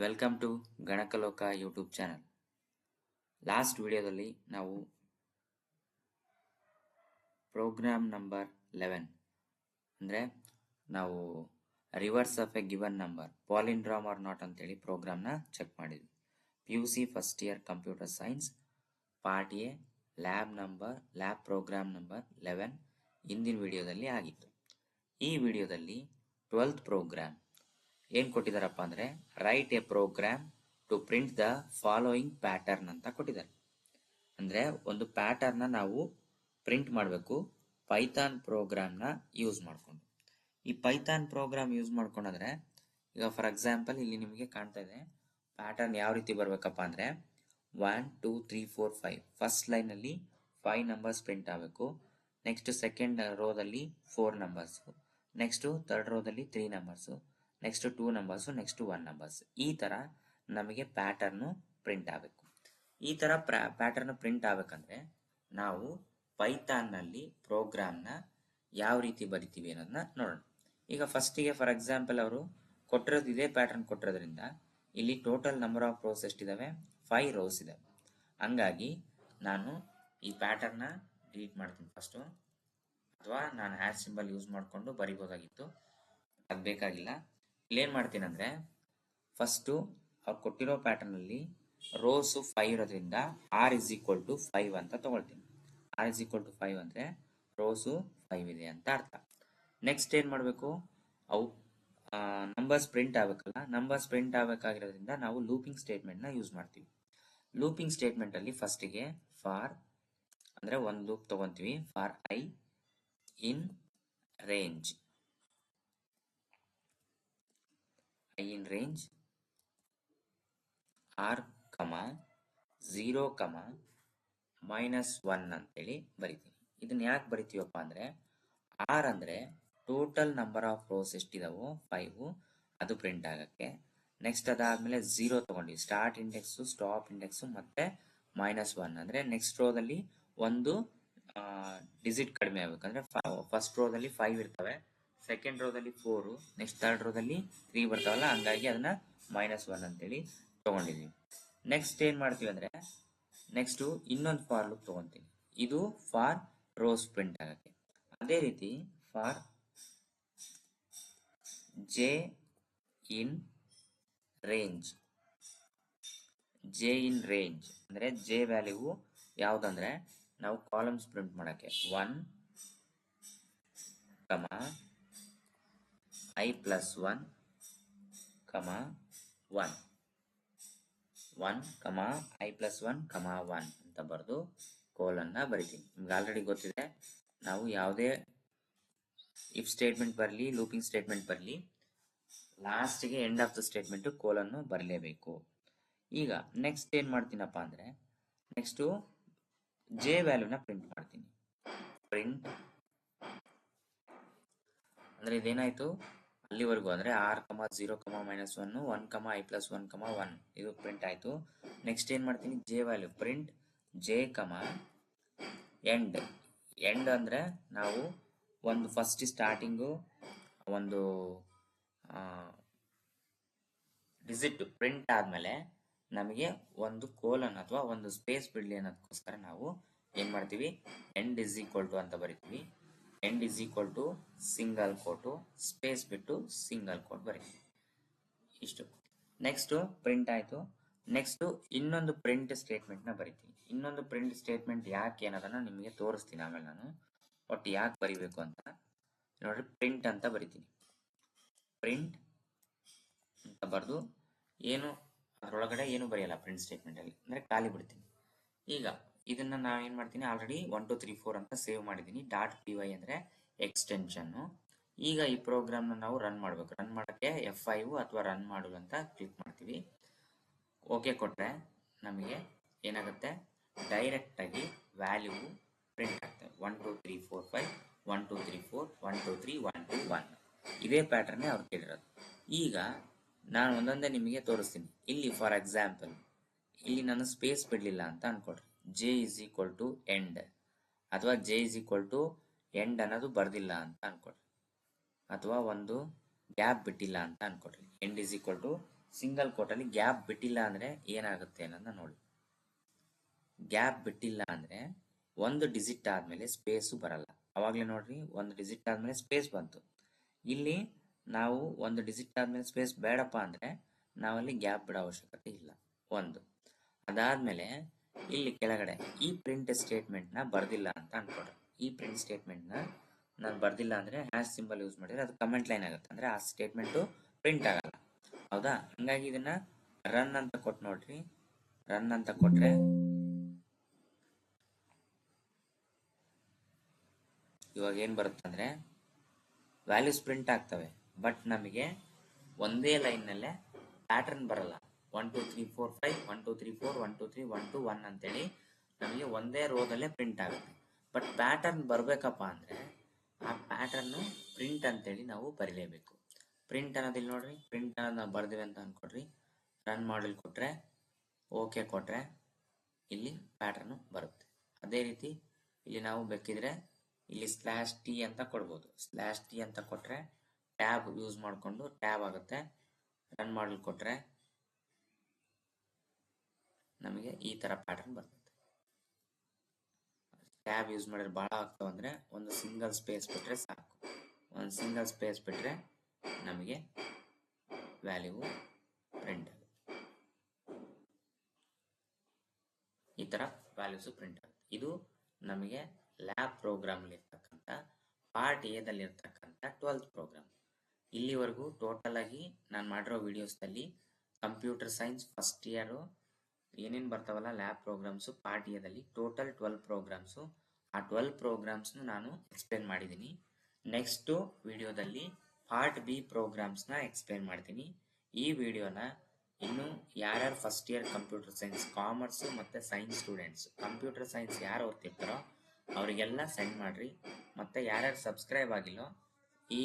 Welcome to Ganakaloka YouTube channel. Last ವಿಡಿಯೋದಲ್ಲಿ ನಾವು program number 11 ಅಂದರೆ ನಾವು reverse of a given number palindrome or not ಅಂತೇಳಿ ಪ್ರೋಗ್ರಾಮ್ನ ಚೆಕ್ ಮಾಡಿದ್ವಿ. PUC first year computer science part A lab program number 11 ಹಿಂದಿನ ವಿಡಿಯೋದಲ್ಲಿ ಆಗಿತ್ತು. ಈ ವಿಡಿಯೋದಲ್ಲಿ 12th ಪ್ರೋಗ್ರಾಮ್ ಏನು ಕೊಟ್ಟಿದ್ದಾರಪ್ಪ ಅಂದರೆ write a program to print the following pattern ಅಂತ ಕೊಟ್ಟಿದ್ದಾರೆ. ಅಂದರೆ ಒಂದು ಪ್ಯಾಟರ್ನ ನಾವು ಪ್ರಿಂಟ್ ಮಾಡಬೇಕು ಪೈಥಾನ್ ಪ್ರೋಗ್ರಾಮ್ನ ಯೂಸ್ ಮಾಡಿಕೊಂಡು. ಈ ಪೈಥಾನ್ ಪ್ರೋಗ್ರಾಮ್ ಯೂಸ್ ಮಾಡ್ಕೊಂಡ್ರೆ ಈಗ ಫಾರ್ ಎಕ್ಸಾಂಪಲ್ ಇಲ್ಲಿ ನಿಮಗೆ ಕಾಣ್ತಾ ಇದೆ ಪ್ಯಾಟರ್ನ್ ಯಾವ ರೀತಿ ಬರಬೇಕಪ್ಪ ಅಂದರೆ 1 2 3 4 5 ಫಸ್ಟ್ ಲೈನಲ್ಲಿ 5 ನಂಬರ್ಸ್ ಪ್ರಿಂಟ್ ಆಗಬೇಕು. ನೆಕ್ಸ್ಟ್ ಸೆಕೆಂಡ್ ರೋದಲ್ಲಿ 4 ನಂಬರ್ಸು, ನೆಕ್ಸ್ಟ್ ಥರ್ಡ್ ರೋದಲ್ಲಿ 3 numbers, next 2 numbers, next 1 numbers. ಈ ಥರ ನಮಗೆ ಪ್ಯಾಟರ್ನು ಪ್ರಿಂಟ್ ಆಗಬೇಕು. ಈ ಥರ ಪ್ಯಾಟರ್ನ್ ಪ್ರಿಂಟ್ ಆಗಬೇಕಂದ್ರೆ ನಾವು ಪೈಥಾನ್ನಲ್ಲಿ ಪ್ರೋಗ್ರಾಮ್ನ ಯಾವ ರೀತಿ ಬರಿತೀವಿ ಅನ್ನೋದನ್ನ ನೋಡೋಣ. ಈಗ ಫಸ್ಟಿಗೆ ಫಾರ್ ಎಕ್ಸಾಂಪಲ್ ಅವರು ಕೊಟ್ಟಿರೋದು ಇದೇ ಪ್ಯಾಟರ್ನ್ ಕೊಟ್ಟಿರೋದ್ರಿಂದ ಇಲ್ಲಿ ಟೋಟಲ್ ನಂಬರ್ ಆಫ್ ರೋಸ್ ಎಷ್ಟಿದ್ದಾವೆ? 5 ರೋಸ್ ಇದಾವೆ. ಹಂಗಾಗಿ ನಾನು ಈ ಪ್ಯಾಟರ್ನ ಡಿಲೀಟ್ ಮಾಡ್ತೀನಿ ಫಸ್ಟು, ಅಥವಾ ನಾನು ಹ್ಯಾಶ್ ಸಿಂಬಲ್ ಯೂಸ್ ಮಾಡಿಕೊಂಡು ಬರಿಬೋದಾಗಿತ್ತು, ಅದು ಬೇಕಾಗಿಲ್ಲ. ಇಲ್ಲೇನು ಮಾಡ್ತೀನಿ ಅಂದರೆ ಫಸ್ಟು ಅವ್ರು ಕೊಟ್ಟಿರೋ ಪ್ಯಾಟರ್ನಲ್ಲಿ ರೋಸು 5 ಇರೋದ್ರಿಂದ R=5 ಅಂತ ತಗೊಳ್ತೀನಿ. R=5 ಅಂದರೆ ರೋಸು 5 ಇದೆ ಅಂತ ಅರ್ಥ. ನೆಕ್ಸ್ಟ್ ಏನು ಮಾಡಬೇಕು? ಅವು ನಂಬರ್ಸ್ ಪ್ರಿಂಟ್ ಆಗಬೇಕಲ್ಲ, ನಂಬರ್ಸ್ ಪ್ರಿಂಟ್ ಆಗಬೇಕಾಗಿರೋದ್ರಿಂದ ನಾವು ಲೂಪಿಂಗ್ ಸ್ಟೇಟ್ಮೆಂಟ್ನ ಯೂಸ್ ಮಾಡ್ತೀವಿ. ಲೂಪಿಂಗ್ ಸ್ಟೇಟ್ಮೆಂಟಲ್ಲಿ ಫಸ್ಟಿಗೆ ಫಾರ್ ಅಂದರೆ ಒಂದು ಲೂಪ್ ತೊಗೊತೀವಿ, for I in range R, 0, -1 ಅಂತೇಳಿ ಬರಿತೀನಿ. ಇದನ್ನ ಯಾಕೆ ಬರಿತೀವಪ್ಪ ಅಂದರೆ R ಅಂದರೆ ಟೋಟಲ್ ನಂಬರ್ ಆಫ್ ರೋಸ್ ಎಷ್ಟಿದಾವೋ 5 ಅದು ಪ್ರಿಂಟ್ ಆಗಕ್ಕೆ. ನೆಕ್ಸ್ಟ್ ಅದಾದಮೇಲೆ 0 ತೊಗೊಂಡಿವಿ, ಸ್ಟಾರ್ಟ್ ಇಂಡೆಕ್ಸು, ಸ್ಟಾಪ್ ಇಂಡೆಕ್ಸು ಮತ್ತು -1 ಅಂದರೆ ನೆಕ್ಸ್ಟ್ ರೋದಲ್ಲಿ ಒಂದು ಡಿಜಿಟ್ ಕಡಿಮೆ ಆಗಬೇಕಂದ್ರೆ ಫಸ್ಟ್ ರೋದಲ್ಲಿ 5 ಇರ್ತವೆ, ಸೆಕೆಂಡ್ ರೋದಲ್ಲಿ 4, ನೆಕ್ಸ್ಟ್ ಥರ್ಡ್ ರೋದಲ್ಲಿ 3 ಬರ್ತಾವಲ್ಲ, ಹಂಗಾಗಿ ಅದನ್ನ -1 ಅಂತೇಳಿ ತೊಗೊಂಡಿದ್ದೀವಿ. ನೆಕ್ಸ್ಟ್ ಏನು ಮಾಡ್ತೀವಿ ಅಂದರೆ ನೆಕ್ಸ್ಟು ಇನ್ನೊಂದು ಫಾರ್ ಲೂಪ್ ತೊಗೊತೀನಿ. ಇದು ಫಾರ್ ರೋಸ್ ಪ್ರಿಂಟ್ ಆಗಕ್ಕೆ. ಅದೇ ರೀತಿ ಫಾರ್ ಜೆ ಇನ್ ರೇಂಜ್ ಅಂದರೆ ಜೆ ವ್ಯಾಲ್ಯೂ ಯಾವುದಂದ್ರೆ ನಾವು ಕಾಲಮ್ಸ್ ಪ್ರಿಂಟ್ ಮಾಡೋಕ್ಕೆ 1, I+1, 1, I+1, 1 ಅಂತ ಬರೆದು ಕೋಲನ್ನ ಬರಿತೀನಿ. ನಿಮ್ಗೆ ಆಲ್ರೆಡಿ ಗೊತ್ತಿದೆ, ನಾವು ಯಾವುದೇ ಇಫ್ ಸ್ಟೇಟ್ಮೆಂಟ್ ಬರಲಿ, ಲೂಪಿಂಗ್ ಸ್ಟೇಟ್ಮೆಂಟ್ ಬರಲಿ, ಲಾಸ್ಟಿಗೆ ಎಂಡ್ ಆಫ್ ದ ಸ್ಟೇಟ್ಮೆಂಟು ಕೋಲನ್ನು ಬರಲೇಬೇಕು. ಈಗ ನೆಕ್ಸ್ಟ್ ಏನು ಮಾಡ್ತೀನಪ್ಪ ಅಂದರೆ ನೆಕ್ಸ್ಟು ಜೆ ವ್ಯಾಲ್ಯೂನ ಪ್ರಿಂಟ್ ಮಾಡ್ತೀನಿ. ಪ್ರಿಂಟ್ ಅಂದರೆ ಇದೇನಾಯಿತು ಅಲ್ಲಿವರೆಗೂ ಅಂದರೆ R, 0, -1, 1, I+1, 1 ಇದು ಪ್ರಿಂಟ್ ಆಯಿತು. ನೆಕ್ಸ್ಟ್ ಏನು ಮಾಡ್ತೀನಿ? J value print J, end ಅಂದರೆ ನಾವು ಒಂದು ಫಸ್ಟ್ ಸ್ಟಾರ್ಟಿಂಗು ಒಂದು ಡಿಜಿಟ್ ಪ್ರಿಂಟ್ ಆದಮೇಲೆ ನಮಗೆ ಒಂದು ಕೋಲನ್ ಅಥವಾ ಒಂದು ಸ್ಪೇಸ್ ಬಿಡಲಿ ಅನ್ನೋದಕ್ಕೋಸ್ಕರ ನಾವು ಏನು ಮಾಡ್ತೀವಿ? ಎಂಡ್ ಅಂತ ಬರಿತೀವಿ. ಎಂಡ್ ಸಿಂಗಲ್ ಕೋಟು, ಸ್ಪೇಸ್ ಬಿಟ್ಟು ಸಿಂಗಲ್ ಕೋಟ್ ಬರೀತೀವಿ. ಇಷ್ಟು. ನೆಕ್ಸ್ಟು ಪ್ರಿಂಟ್ ಆಯಿತು. ನೆಕ್ಸ್ಟು ಇನ್ನೊಂದು ಪ್ರಿಂಟ್ ಸ್ಟೇಟ್ಮೆಂಟ್ನ ಬರಿತೀನಿ. ಇನ್ನೊಂದು ಪ್ರಿಂಟ್ ಸ್ಟೇಟ್ಮೆಂಟ್ ಯಾಕೆ ಅನ್ನೋದನ್ನು ನಿಮಗೆ ತೋರಿಸ್ತೀನಿ ಆಮೇಲೆ ನಾನು, ಒಟ್ಟು ಯಾಕೆ ಬರಿಬೇಕು ಅಂತ ನೋಡ್ರಿ. ಪ್ರಿಂಟ್ ಅಂತ ಬರಿತೀನಿ. ಪ್ರಿಂಟ್ ಅಂತ ಬರೆದು ಏನು ಅದರೊಳಗಡೆ ಏನು ಬರೆಯಲ್ಲ ಪ್ರಿಂಟ್ ಸ್ಟೇಟ್ಮೆಂಟಲ್ಲಿ, ಅಂದರೆ ಖಾಲಿ ಬಿಡ್ತೀನಿ. ಈಗ ಇದನ್ನು ನಾನು ಏನು ಮಾಡ್ತೀನಿ, ಆಲ್ರೆಡಿ 1 2 3 4 ಅಂತ ಸೇವ್ ಮಾಡಿದ್ದೀನಿ. .py ಅಂದರೆ ಎಕ್ಸ್ಟೆನ್ಷನ್ನು. ಈಗ ಈ ಪ್ರೋಗ್ರಾಮ್ನ ನಾವು ರನ್ ಮಾಡಬೇಕು. ರನ್ ಮಾಡೋಕ್ಕೆ F5 ಅಥವಾ ರನ್ ಮಾಡಲು ಅಂತ ಕ್ಲಿಕ್ ಮಾಡ್ತೀವಿ. ಓಕೆ ಕೊಟ್ಟರೆ ನಮಗೆ ಏನಾಗುತ್ತೆ? ಡೈರೆಕ್ಟಾಗಿ ವ್ಯಾಲ್ಯೂ ಪ್ರಿಂಟ್ ಆಗ್ತದೆ. 1 2 3 4 5, 1 2 3 4, 1 2 3, 1 2 1 ಇದೇ ಪ್ಯಾಟರ್ನೇ ಅವ್ರು ಕೇಳಿರೋದು. ಈಗ ನಾನು ಒಂದೊಂದೇ ನಿಮಗೆ ತೋರಿಸ್ತೀನಿ. ಇಲ್ಲಿ ಫಾರ್ ಎಕ್ಸಾಂಪಲ್ ಇಲ್ಲಿ ನಾನು ಸ್ಪೇಸ್ ಬಿಡಲಿಲ್ಲ ಅಂತ ಅನ್ಕೊಡ್ರಿ, J= ಎಂಡ್ ಅಥವಾ J= ಎಂಡ್ ಅನ್ನೋದು ಬರ್ದಿಲ್ಲ ಅಂತ ಅನ್ಕೊಡ್ರಿ, ಅಥವಾ ಒಂದು ಗ್ಯಾಪ್ ಬಿಟ್ಟಿಲ್ಲ ಅಂತ ಅನ್ಕೊಡ್ರಿ, ಎಂಡ್ ಸಿಂಗಲ್ ಕೋಟಲ್ಲಿ ಗ್ಯಾಪ್ ಬಿಟ್ಟಿಲ್ಲ ಅಂದರೆ ಏನಾಗುತ್ತೆ ಅನ್ನೋದನ್ನ ನೋಡಿ. ಗ್ಯಾಪ್ ಬಿಟ್ಟಿಲ್ಲ ಅಂದರೆ ಒಂದು ಡಿಜಿಟ್ ಆದಮೇಲೆ ಸ್ಪೇಸು ಬರಲ್ಲ. ಅವಾಗಲೇ ನೋಡ್ರಿ, ಒಂದು ಡಿಜಿಟ್ ಆದಮೇಲೆ ಸ್ಪೇಸ್ ಬಂತು. ಇಲ್ಲಿ ನಾವು ಒಂದು ಡಿಜಿಟ್ ಆದಮೇಲೆ ಸ್ಪೇಸ್ ಬೇಡಪ್ಪ ಅಂದರೆ ನಾವಲ್ಲಿ ಗ್ಯಾಪ್ ಬಿಡೋ ಅವಶ್ಯಕತೆ ಇಲ್ಲ. ಒಂದು ಅದಾದಮೇಲೆ ಇಲ್ಲಿ ಕೆಳಗಡೆ ಈ ಪ್ರಿಂಟ್ ಸ್ಟೇಟ್ಮೆಂಟ್ನ ಬರ್ದಿಲ್ಲ ಅಂತ ಅನ್ಕೊಡ್ರಿ. ಈ ಪ್ರಿಂಟ್ ಸ್ಟೇಟ್ಮೆಂಟ್ನ ನಾನು ಬರ್ದಿಲ್ಲ ಅಂದರೆ ಹ್ಯಾಶ್ ಸಿಂಬಲ್ ಯೂಸ್ ಮಾಡಿದರೆ ಅದು ಕಮೆಂಟ್ ಲೈನ್ ಆಗುತ್ತೆ, ಅಂದರೆ ಆ ಸ್ಟೇಟ್ಮೆಂಟು ಪ್ರಿಂಟ್ ಆಗಲ್ಲ. ಹೌದಾ? ಹಂಗಾಗಿ ಇದನ್ನ ರನ್ ಅಂತ ಕೊಟ್ಟು ನೋಡ್ರಿ. ರನ್ ಅಂತ ಕೊಟ್ರೆ ಇವಾಗ ಏನು ಬರುತ್ತಂದ್ರೆ ವ್ಯಾಲ್ಯೂಸ್ ಪ್ರಿಂಟ್ ಆಗ್ತವೆ, ಬಟ್ ನಮಗೆ ಒಂದೇ ಲೈನ್ನಲ್ಲೇ ಪ್ಯಾಟರ್ನ್ ಬರಲ್ಲ. 1 2 3 4 5 1 2 3 4 1 2 3 1 2 1 ಅಂತೇಳಿ ನಮಗೆ ಒಂದೇ ರೋದಲ್ಲೇ ಪ್ರಿಂಟ್ ಆಗುತ್ತೆ. ಬಟ್ ಪ್ಯಾಟರ್ನ್ ಬರಬೇಕಪ್ಪ ಅಂದರೆ ಆ ಪ್ಯಾಟರ್ನು ಪ್ರಿಂಟ್ ಅಂತೇಳಿ ನಾವು ಬರೀಲೇಬೇಕು. ಪ್ರಿಂಟ್ ಅನ್ನೋದಿಲ್ಲ ನೋಡ್ರಿ, ಪ್ರಿಂಟ್ ಅನ್ನೋದು ನಾವು ಬರ್ದಿವಿ ಅಂತ ಅನ್ಕೊಡ್ರಿ. ರನ್ ಮಾಡಲ್ ಕೊಟ್ಟರೆ, ಓಕೆ ಕೊಟ್ಟರೆ ಇಲ್ಲಿ ಪ್ಯಾಟರ್ನು ಬರುತ್ತೆ. ಅದೇ ರೀತಿ ಇಲ್ಲಿ ನಾವು ಬೇಕಿದ್ರೆ ಇಲ್ಲಿ /t ಅಂತ ಕೊಡ್ಬೋದು. /t ಅಂತ ಕೊಟ್ಟರೆ ಟ್ಯಾಬ್ ಯೂಸ್ ಮಾಡಿಕೊಂಡು ಟ್ಯಾಬ್ ಆಗುತ್ತೆ. ರನ್ ಮಾಡಲ್ ಕೊಟ್ಟರೆ ನಮಗೆ ಈ ಥರ ಪ್ಯಾಟರ್ನ್ ಬರ್ತದೆ. ಟ್ಯಾಬ್ ಯೂಸ್ ಮಾಡಿದ್ರೆ ಭಾಳ ಆಗ್ತಾವೆ ಅಂದರೆ ಒಂದು ಸಿಂಗಲ್ ಸ್ಪೇಸ್ ಬಿಟ್ಟರೆ ಸಾಕು. ಒಂದು ಸಿಂಗಲ್ ಸ್ಪೇಸ್ ಬಿಟ್ಟರೆ ನಮಗೆ ವ್ಯಾಲ್ಯೂ ಪ್ರಿಂಟ್ ಆಗುತ್ತೆ. ಈ ಥರ ವ್ಯಾಲ್ಯೂಸು ಪ್ರಿಂಟ್ ಆಗುತ್ತೆ. ಇದು ನಮಗೆ ಲ್ಯಾಬ್ ಪ್ರೋಗ್ರಾಮಲ್ಲಿ ಇರ್ತಕ್ಕಂಥ ಪಾರ್ಟ್ ಎದಲ್ಲಿ ಇರ್ತಕ್ಕಂಥ 12th ಪ್ರೋಗ್ರಾಮ್. ಇಲ್ಲಿವರೆಗೂ ಟೋಟಲ್ ಆಗಿ ನಾನು ಮಾಡಿರೋ ವಿಡಿಯೋಸ್ದಲ್ಲಿ ಕಂಪ್ಯೂಟರ್ ಸೈನ್ಸ್ ಫಸ್ಟ್ ಇಯರು ಏನೇನು ಬರ್ತಾವಲ್ಲ ಲ್ಯಾಬ್ ಪ್ರೋಗ್ರಾಮ್ಸು ಪಾರ್ಟ್ ಎದಲ್ಲಿ ಟೋಟಲ್ 12 ಪ್ರೋಗ್ರಾಮ್ಸು. ಆ 12 ಪ್ರೋಗ್ರಾಮ್ಸ್ನು ನಾನು ಎಕ್ಸ್ಪ್ಲೇನ್ ಮಾಡಿದ್ದೀನಿ. ನೆಕ್ಸ್ಟು ವಿಡಿಯೋದಲ್ಲಿ ಪಾರ್ಟ್ ಬಿ ಪ್ರೋಗ್ರಾಮ್ಸ್ನ ಎಕ್ಸ್ಪ್ಲೇನ್ ಮಾಡ್ತೀನಿ. ಈ ವಿಡಿಯೋನ ಇನ್ನು ಯಾರ್ಯಾರು first year computer science commerce ಮತ್ತು ಸೈನ್ಸ್ ಸ್ಟೂಡೆಂಟ್ಸ್ ಕಂಪ್ಯೂಟರ್ ಸೈನ್ಸ್ ಯಾರು ಓದ್ತಿರ್ತಾರೋ ಅವರಿಗೆಲ್ಲ ಸೆಂಡ್ ಮಾಡಿರಿ. ಮತ್ತು ಯಾರ್ಯಾರು ಸಬ್ಸ್ಕ್ರೈಬ್ ಆಗಿಲ್ಲೋ ಈ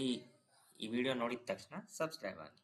ವಿಡಿಯೋ ನೋಡಿದ ತಕ್ಷಣ ಸಬ್ಸ್ಕ್ರೈಬ್ ಆಗಿ.